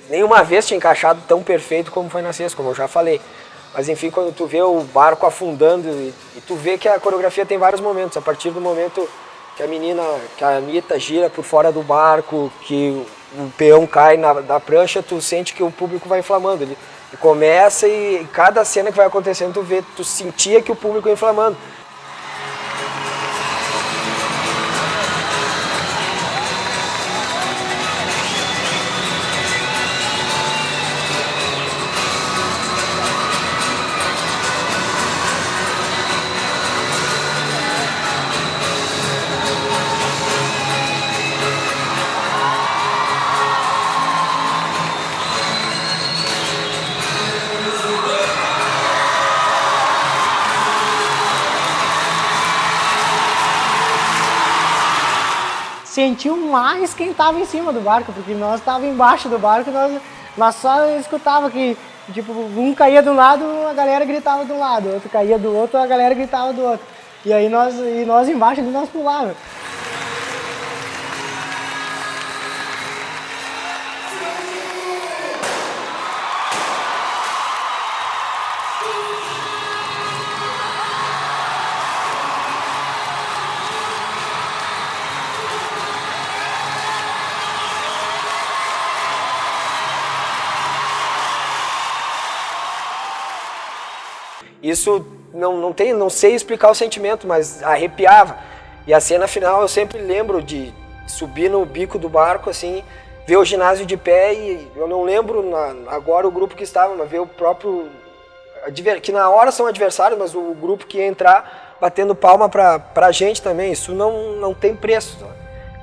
nenhuma vez tinha encaixado tão perfeito como foi na sexta, como eu já falei. Mas enfim, quando tu vê o barco afundando e tu vê que a coreografia tem vários momentos, a partir do momento que a Anitta gira por fora do barco, que o peão cai da prancha, tu sente que o público vai inflamando. Ele começa e cada cena que vai acontecendo tu sentia que o público ia inflamando. Sentiu mais quem estava em cima do barco, porque nós estávamos embaixo do barco, nós só escutava que, tipo, um caía de um lado, a galera gritava de um lado, outro caía do outro, a galera gritava do outro. E aí nós embaixo ali, nós pulávamos. Isso não sei explicar o sentimento, mas arrepiava. E a cena final eu sempre lembro de subir no bico do barco, assim, ver o ginásio de pé, e eu não lembro agora o grupo que estava, mas ver o próprio, que na hora são adversários, mas o grupo que ia entrar batendo palma pra gente também. Isso não tem preço.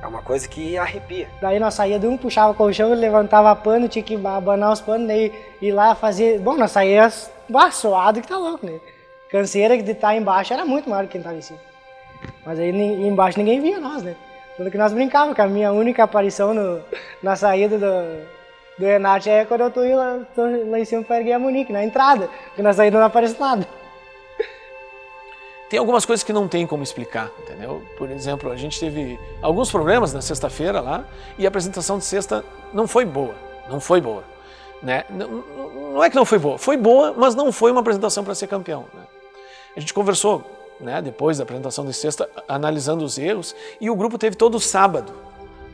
É uma coisa que arrepia. Daí nós saía de um, puxava colchão, levantava pano, tinha que abanar os panos, daí ir lá fazer... Bom, nós saía suado que tá louco, né? Canseira de estar embaixo era muito maior que quem estava em cima. Mas aí embaixo ninguém via nós, né? Tudo que nós brincávamos, que a minha única aparição na saída do Renato é quando eu tô lá em cima para erguer a Monique, na entrada, porque na saída não aparece nada. Tem algumas coisas que não tem como explicar, entendeu? Por exemplo, a gente teve alguns problemas na sexta-feira lá e a apresentação de sexta não foi boa, né? Não é que não foi boa, mas não foi uma apresentação para ser campeão, né? A gente conversou, né, depois da apresentação de sexta, analisando os erros, e o grupo teve todo o sábado,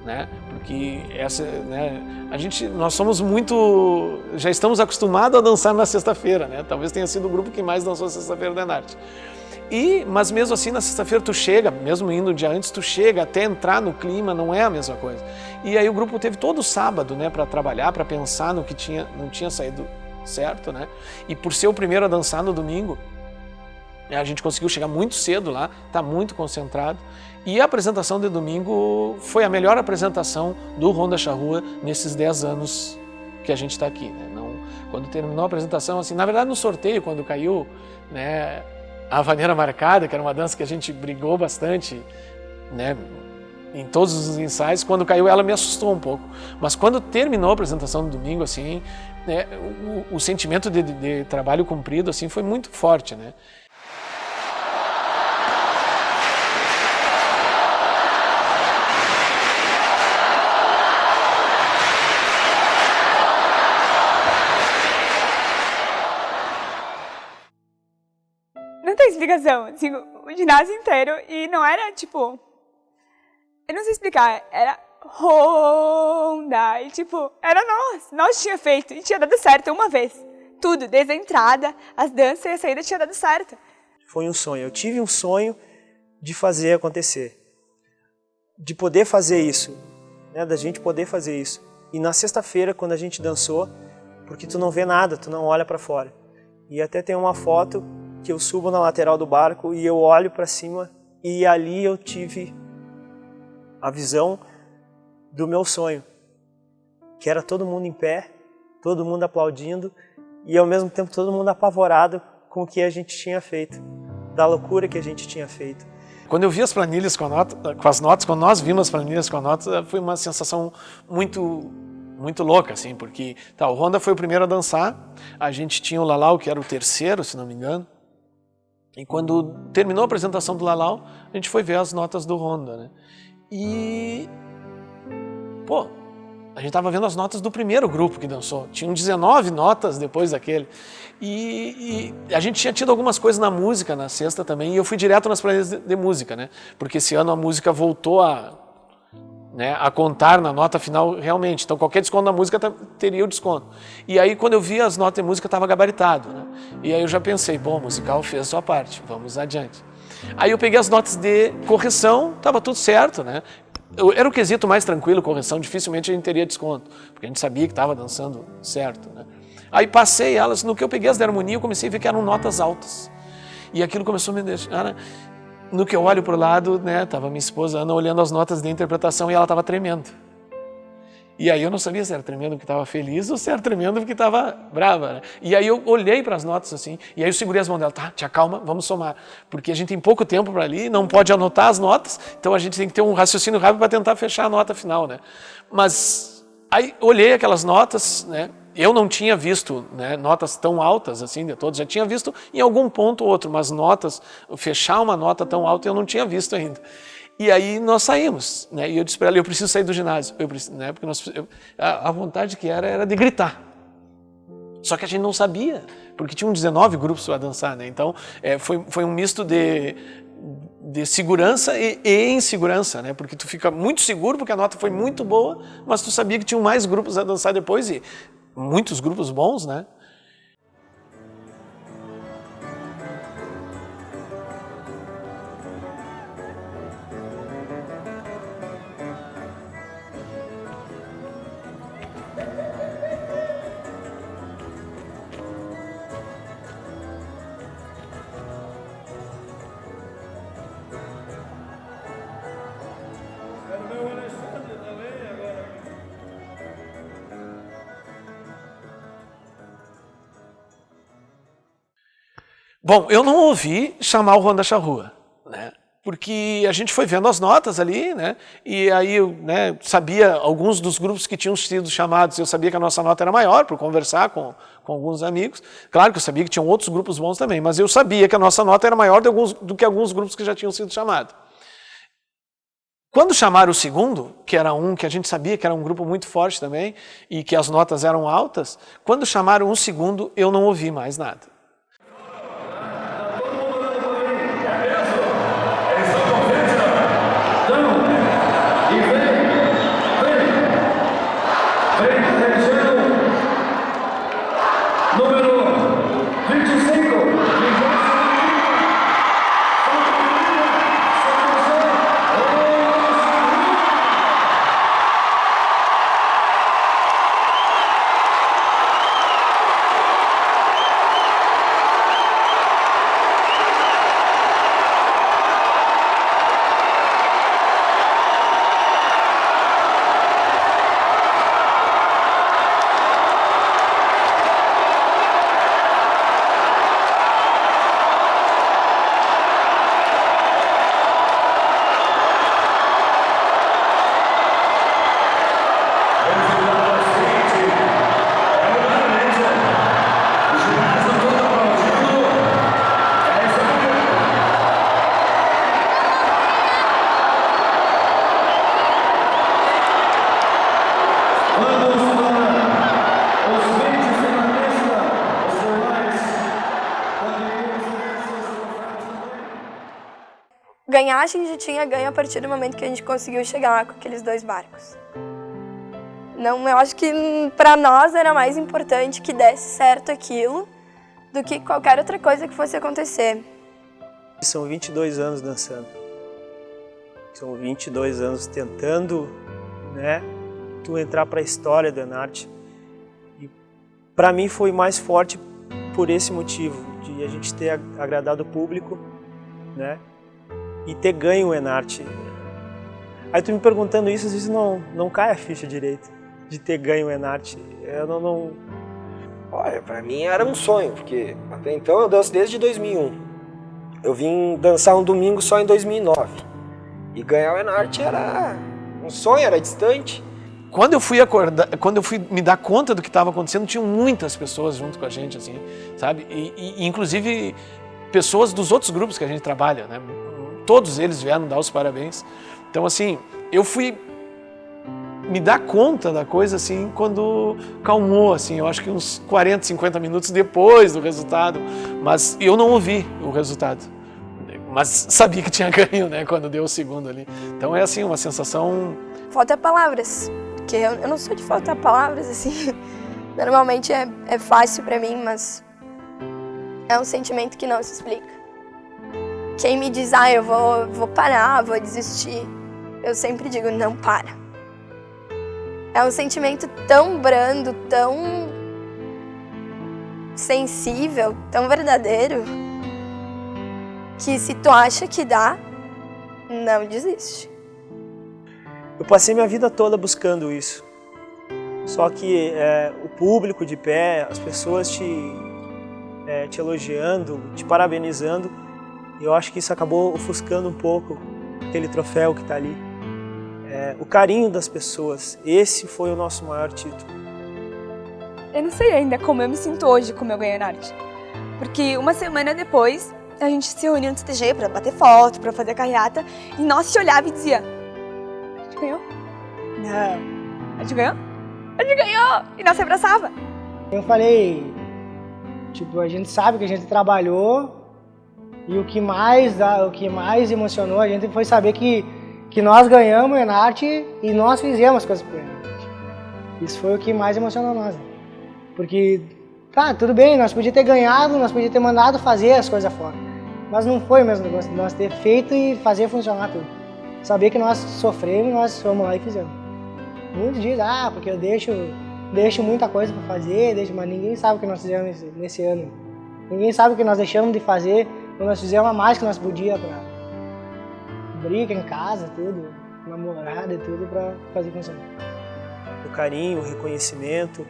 né? Porque nós somos já estamos acostumados a dançar na sexta-feira, né? Talvez tenha sido o grupo que mais dançou na sexta-feira da Enarte. Mas mesmo assim, na sexta-feira tu chega, mesmo indo um dia antes, tu chega até entrar no clima, não é a mesma coisa. E aí o grupo teve todo o sábado, né, para trabalhar, para pensar no que não tinha saído certo, né? E por ser o primeiro a dançar no domingo, a gente conseguiu chegar muito cedo lá, tá muito concentrado. E a apresentação de domingo foi a melhor apresentação do Ronda Charrua nesses 10 anos que a gente está aqui, né? Quando terminou a apresentação, assim, na verdade no sorteio, quando caiu, né, a vaneira marcada, que era uma dança que a gente brigou bastante, né, em todos os ensaios, quando caiu ela me assustou um pouco. Mas quando terminou a apresentação do domingo, assim, né, o sentimento de trabalho cumprido, assim, foi muito forte, né? Não tem explicação, assim, o ginásio inteiro, e não era tipo, eu não sei explicar, era Ronda, e tipo, era nós tinha feito, e tinha dado certo uma vez, tudo, desde a entrada, as danças e a saída tinha dado certo. Foi um sonho, eu tive um sonho de fazer acontecer, de poder fazer isso, né, da gente poder fazer isso. E na sexta-feira, quando a gente dançou, porque tu não vê nada, tu não olha para fora, e até tem uma foto que eu subo na lateral do barco e eu olho para cima, e ali eu tive a visão do meu sonho, que era todo mundo em pé, todo mundo aplaudindo e ao mesmo tempo todo mundo apavorado com o que a gente tinha feito, da loucura que a gente tinha feito. Quando eu vi as planilhas com as notas, quando nós vimos as planilhas com notas, foi uma sensação muito louca, assim, porque o Ronda foi o primeiro a dançar, a gente tinha o Lalau, que era o terceiro, se não me engano. E quando terminou a apresentação do Lalau, a gente foi ver as notas do Ronda, né? E, pô, a gente tava vendo as notas do primeiro grupo que dançou. Tinham 19 notas depois daquele. E a gente tinha tido algumas coisas na música na sexta também, e eu fui direto nas planilhas de música, né? Porque esse ano a música voltou a contar na nota final realmente. Então qualquer desconto na música teria o desconto. E aí quando eu vi as notas de música estava gabaritado, né? E aí eu já pensei, bom, o musical fez a sua parte, vamos adiante. Aí eu peguei as notas de correção, estava tudo certo, né? Era o quesito mais tranquilo, correção, dificilmente a gente teria desconto, porque a gente sabia que estava dançando certo, né? Aí passei elas, no que eu peguei as de harmonia, eu comecei a ver que eram notas altas. E aquilo começou a me deixar... No que eu olho para o lado, né, tava minha esposa Ana olhando as notas de interpretação e ela estava tremendo. E aí eu não sabia se era tremendo porque estava feliz ou se era tremendo porque estava brava, né? E aí eu olhei para as notas assim, e aí eu segurei as mãos dela, tá, te acalma, vamos somar. Porque a gente tem pouco tempo para ali, não pode anotar as notas, então a gente tem que ter um raciocínio rápido para tentar fechar a nota final, né? Mas aí olhei aquelas notas, né? Eu não tinha visto, né, notas tão altas assim de todos, já tinha visto em algum ponto ou outro, mas notas, fechar uma nota tão alta eu não tinha visto ainda. E aí nós saímos, né, e eu disse para ela, eu preciso sair do ginásio, né, porque a vontade que era de gritar. Só que a gente não sabia, porque tinham 19 grupos para dançar, né, então foi um misto de segurança e insegurança, né? Porque tu fica muito seguro porque a nota foi muito boa, mas tu sabia que tinham mais grupos a dançar depois e muitos grupos bons, né? Bom, eu não ouvi chamar o Ronda Charrua, né? Porque a gente foi vendo as notas ali, né? E aí eu, né, sabia alguns dos grupos que tinham sido chamados, eu sabia que a nossa nota era maior por conversar com alguns amigos. Claro que eu sabia que tinham outros grupos bons também, mas eu sabia que a nossa nota era maior do que alguns grupos que já tinham sido chamados. Quando chamaram o segundo, que era um que a gente sabia que era um grupo muito forte também e que as notas eram altas, quando chamaram o segundo, eu não ouvi mais nada. Ganhar a gente já tinha ganho a partir do momento que a gente conseguiu chegar com aqueles 2 barcos. Não, eu acho que para nós era mais importante que desse certo aquilo do que qualquer outra coisa que fosse acontecer. São 22 anos dançando. São 22 anos tentando, né, tu entrar para a história do Enarte. E para mim foi mais forte por esse motivo, de a gente ter agradado o público, né, e ter ganho o Enarte. Aí tu me perguntando isso, às vezes não cai a ficha direito, de ter ganho o Enarte. Eu não... Olha, pra mim era um sonho, porque até então eu danço desde 2001. Eu vim dançar um domingo só em 2009. E ganhar o Enarte era um sonho, era distante. Quando eu fui me dar conta do que estava acontecendo, tinham muitas pessoas junto com a gente, assim, sabe? E inclusive pessoas dos outros grupos que a gente trabalha, né? Todos eles vieram dar os parabéns. Então, assim, eu fui me dar conta da coisa, assim, quando calmou, assim, eu acho que uns 40, 50 minutos depois do resultado. Mas eu não ouvi o resultado. Mas sabia que tinha ganho, né, quando deu o segundo ali. Então é, assim, uma sensação... Falta palavras, porque eu não sou de faltar palavras, assim. Normalmente é fácil pra mim, mas é um sentimento que não se explica. Quem me diz, eu vou parar, vou desistir, eu sempre digo, não para. É um sentimento tão brando, tão sensível, tão verdadeiro, que se tu acha que dá, não desiste. Eu passei minha vida toda buscando isso. Só que o público de pé, as pessoas te elogiando, te parabenizando, eu acho que isso acabou ofuscando um pouco aquele troféu que está ali. O carinho das pessoas, esse foi o nosso maior título. Eu não sei ainda como eu me sinto hoje como eu ganhei o Enarte. Porque uma semana depois, a gente se reuniu no CTG para bater foto, para fazer carreata, e nós se olhava e dizia: a gente ganhou? Não. A gente ganhou? A gente ganhou! E nós se abraçava. Eu falei, tipo, a gente sabe que a gente trabalhou e o que mais emocionou a gente foi saber que nós ganhamos o Enarte e nós fizemos as coisas pro Enarte. Isso foi o que mais emocionou nós. Porque, tá, tudo bem, nós podíamos ter ganhado, nós podíamos ter mandado fazer as coisas fora. Mas não foi o mesmo negócio de nós ter feito e fazer funcionar tudo. Saber que nós sofremos, nós fomos lá e fizemos. Muitos dizem, porque eu deixo muita coisa para fazer, mas ninguém sabe o que nós fizemos nesse ano. Ninguém sabe o que nós deixamos de fazer quando nós fizemos a mais que nós podíamos para briga em casa, tudo, namorada e tudo para fazer funcionar. O carinho, o reconhecimento,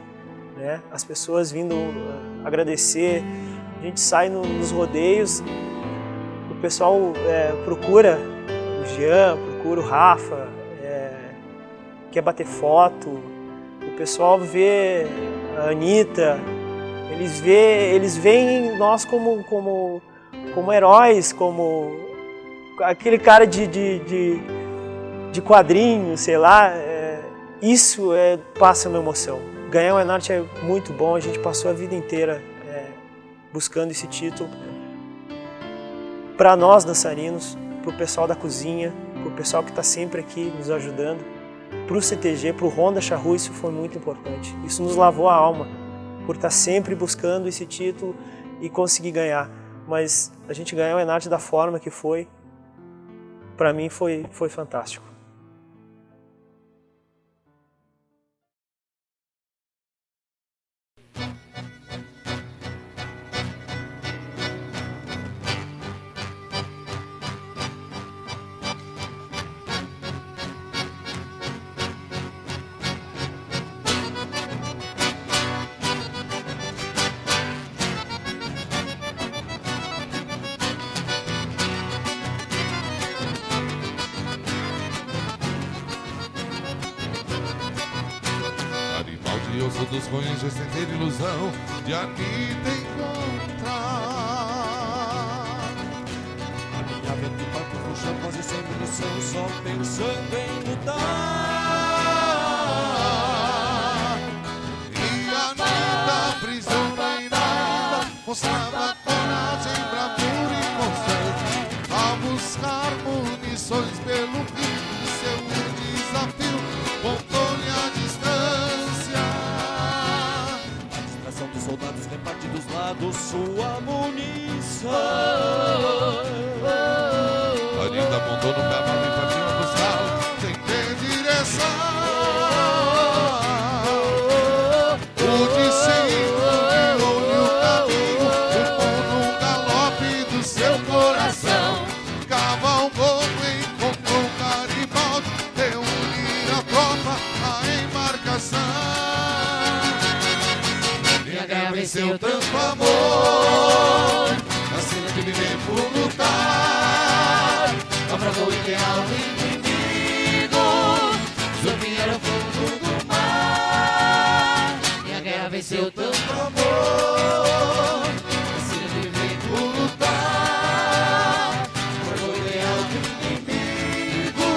né? As pessoas vindo agradecer, A gente sai nos rodeios, o pessoal procura o Jean, procura o Rafa, quer bater foto, o pessoal vê a Anitta, eles veem nós como heróis, como aquele cara de quadrinho, sei lá. Isso passa uma emoção. Ganhar o Enarte é muito bom, a gente passou a vida inteira buscando esse título. Para nós dançarinos, para o pessoal da cozinha, para o pessoal que está sempre aqui nos ajudando, para o CTG, para o Honda Charrua, isso foi muito importante. Isso nos lavou a alma, por estar sempre buscando esse título e conseguir ganhar. Mas a gente ganhar o Enarte da forma que foi, para mim foi fantástico. Eu sou dos ruins de sem ter ilusão de Anitta encontrar. A minha vento e papo no chão, quase sem munição, só pensando em lutar. E a Anitta, prisioneira, mostrava coragem, bravura e constante a buscar munições pelo rio. Seu desafio, controle a distância. Dos soldados reparte dos lados sua munição. A Anitta montou no cavalo e partiu a buscá-lo sem ter direção. O discípulo guiou-lhe o caminho, levou no galope do seu coração. Cavalgou, encontrou Garibaldi, reunir a tropa, a embarcação. Venceu tanto amor, na cena de viver por lutar, naufragou o ideal do inimigo, Zumbi era o fundo do mar. E a guerra venceu tanto amor, na cena de viver por lutar, naufragou o ideal do inimigo,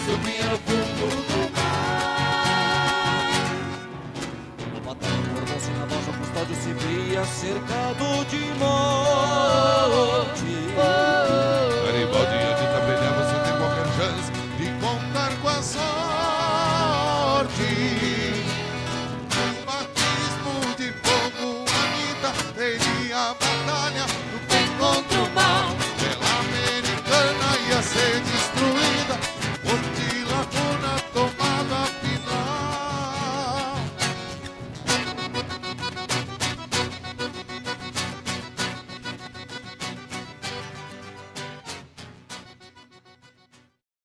Zumbi era o fundo do mar. Na voz o custódio se via cercado de morte.